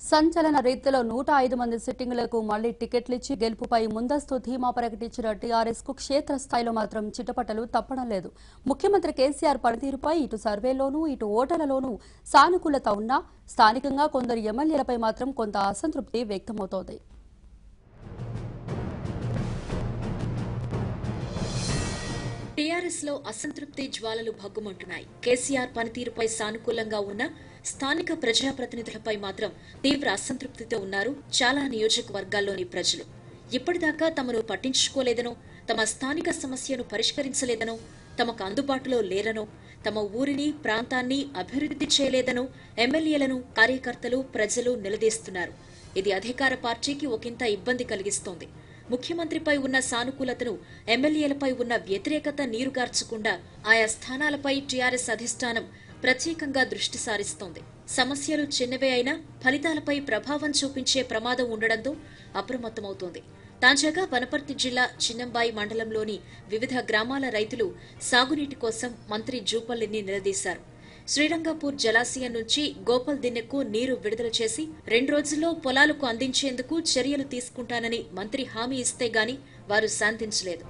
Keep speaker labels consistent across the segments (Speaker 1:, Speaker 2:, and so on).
Speaker 1: సంచలన రీతిలో 105 మంది సిట్టింగులకు మళ్లీ టికెట్లు ఇచ్చి గెలుపుపై ముందస్తు ధీమా ప్రకటించిన టీఆర్ఎస్ కు క్షేత్రస్థాయిలో మాత్రం చిటపటలు తప్పడం లేదు. ముఖ్యమంత్రి కేసీఆర్ పనితీరుపై ఇటు సర్వేలోనూ ఇటు ఓటర్లలోనూ సానుకూలత ఉన్నా స్థానికంగా కొందరు ఎమ్మెల్యేలపై మాత్రం కొంత అసంతృప్తి వ్యక్తమవుతోంది.
Speaker 2: టీఆర్ఎస్ లో అసంతృప్తి జ్వాలలు భగ్గుమంటున్నాయి. కేసీఆర్ పనితీరుపై సానుకూలంగా ఉన్న స్థానిక ప్రజాప్రతినిధులపై మాత్రం తీవ్ర అసంతృప్తితో ఉన్నారు చాలా నియోజకవర్గాల్లోని ప్రజలు. ఇప్పటిదాకా తమను పట్టించుకోలేదనో, తమ స్థానిక సమస్యను పరిష్కరించలేదనో, తమకు అందుబాటులో లేరనో, తమ ఊరిని ప్రాంతాన్ని అభివృద్ధి చేయలేదనో ఎమ్మెల్యేలను కార్యకర్తలు ప్రజలు నిలదీస్తున్నారు. ఇది అధికార పార్టీకి ఒకంత ఇబ్బంది కలిగిస్తోంది. ముఖ్యమంత్రిపై ఉన్న సానుకూలతను ఎమ్మెల్యేలపై ఉన్న వ్యతిరేకత నీరుగార్చకుండా ఆయా స్థానాలపై టీఆర్ఎస్ అధిష్టానం ప్రత్యేకంగా దృష్టి సారిస్తోంది. సమస్యలు చిన్నవే అయినా ఫలితాలపై ప్రభావం చూపించే ప్రమాదం ఉండడంతో అప్రమత్తమవుతోంది. తాజాగా వనపర్తి జిల్లా చిన్నంబాయి మండలంలోని వివిధ గ్రామాల రైతులు సాగునీటి కోసం మంత్రి జూపల్లిని నిలదీశారు. శ్రీరంగపూర్ జలాశయం నుంచి గోపల్ దిన్నెకు నీరు విడుదల చేసి 2 రోజుల్లో పొలాలకు అందించేందుకు చర్యలు తీసుకుంటానని మంత్రి హామీ ఇస్తే గాని వారు శాంతించలేదు.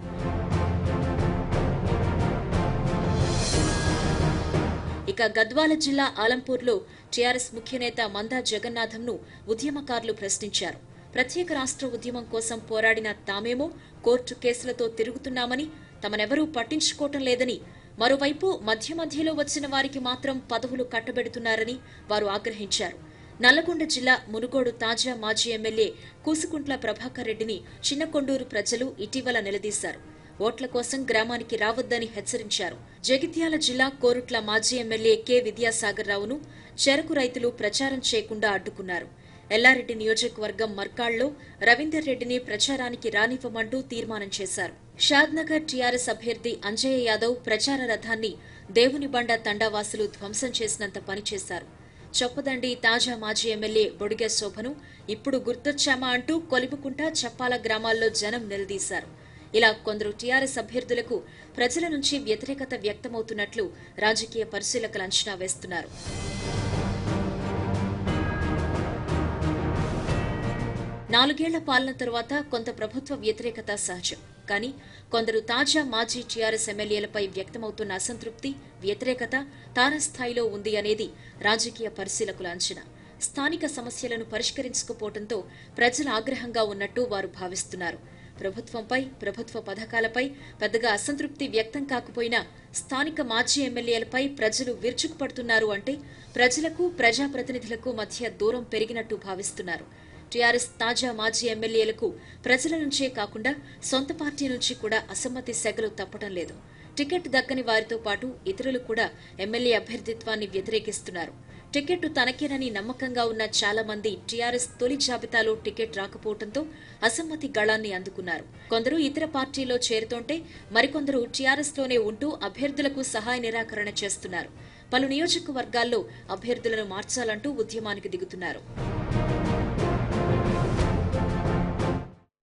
Speaker 2: ఇక గద్వాల జిల్లా ఆలంపూర్లో టీఆర్ఎస్ ముఖ్యనేత మందా జగన్నాథంను ఉద్యమకారులు ప్రశ్నించారు. ప్రత్యేక రాష్ట్ర ఉద్యమం కోసం పోరాడిన తామేమో కోర్టు కేసులతో తిరుగుతున్నామని, తమనెవరూ పట్టించుకోవటం లేదని, మరోవైపు మధ్యలో వచ్చిన వారికి మాత్రం పదవులు కట్టబెడుతున్నారని వారు ఆగ్రహించారు. నల్లగొండ జిల్లా మునుగోడు తాజా మాజీ ఎమ్మెల్యే కూసుకుంట్ల ప్రభాకర్ రెడ్డిని చిన్నకొండూరు ప్రజలు ఇటీవల నిలదీశారు. ఓట్ల కోసం గ్రామానికి రావద్దని హెచ్చరించారు. జగిత్యాల జిల్లా కోరుట్ల మాజీ ఎమ్మెల్యే కె విద్యాసాగర్ రావును చెరకు రైతులు ప్రచారం చేయకుండా అడ్డుకున్నారు. ఎల్లారెడ్డి నియోజకవర్గం మర్కాళ్లో రవీందర్ రెడ్డిని ప్రచారానికి రానివ్వమంటూ తీర్మానం చేశారు. షాద్నగర్ టీఆర్ఎస్ అభ్యర్థి అంజయ్య యాదవ్ ప్రచార రథాన్ని దేవునిబండ తండావాసులు ధ్వంసం చేసినంత పనిచేశారు. చొప్పదండి తాజా మాజీ ఎమ్మెల్యే బొడిగె శోభను ఇప్పుడు గుర్తొచ్చామా అంటూ కొలిపుకుంట చప్పాల గ్రామాల్లో జనం నిలదీశారు. ఇలా కొందరు టీఆర్ఎస్ అభ్యర్థులకు ప్రజల నుంచి వ్యతిరేకత వ్యక్తమవుతున్నట్లు రాజకీయ పరిశీలకులు అంచనా వేస్తున్నారు. నాలుగేళ్ల పాలన తరువాత కొంత ప్రభుత్వ వ్యతిరేకత సహజం. కానీ కొందరు తాజా మాజీ టీఆర్ఎస్ ఎమ్మెల్యేలపై వ్యక్తమవుతున్న అసంతృప్తి, వ్యతిరేకత తారస్థాయిలో ఉంది అనేది రాజకీయ పరిశీలకుల అంచనా. స్థానిక సమస్యలను పరిష్కరించకపోవడంతో ప్రజల ఆగ్రహంగా ఉన్నట్టు వారు భావిస్తున్నారు. ప్రభుత్వంపై, ప్రభుత్వ పథకాలపై పెద్దగా అసంతృప్తి వ్యక్తం కాకపోయినా స్థానిక మాజీ ఎమ్మెల్యేలపై ప్రజలు విరుచుకుపడుతున్నారు అంటే ప్రజలకు, ప్రజాప్రతినిధులకు మధ్య దూరం పెరిగినట్టు భావిస్తున్నారు. టీఆర్ఎస్ తాజా మాజీ ఎమ్మెల్యేలకు ప్రజల నుంచే కాకుండా సొంత పార్టీ నుంచి కూడా అసమ్మతి సెగలు తప్పడం లేదు. టికెట్ దక్కని వారితో పాటు ఇతరులు కూడా ఎమ్మెల్యే అభ్యర్థిత్వాన్ని వ్యతిరేకిస్తున్నారు. టికెట్ తనకేనని నమ్మకంగా ఉన్న చాలా మంది టీఆర్ఎస్ తొలి జాబితాలో టికెట్ రాకపోవడంతో అసమ్మతి గళాన్ని అందుకున్నారు. కొందరు ఇతర పార్టీలో చేరుతుంటే మరికొందరు టీఆర్ఎస్ లోనే ఉంటూ అభ్యర్థులకు సహాయ నిరాకరణ చేస్తున్నారు. పలు నియోజకవర్గాల్లో అభ్యర్థులను మార్చాలంటూ ఉద్యమానికి దిగుతున్నారు.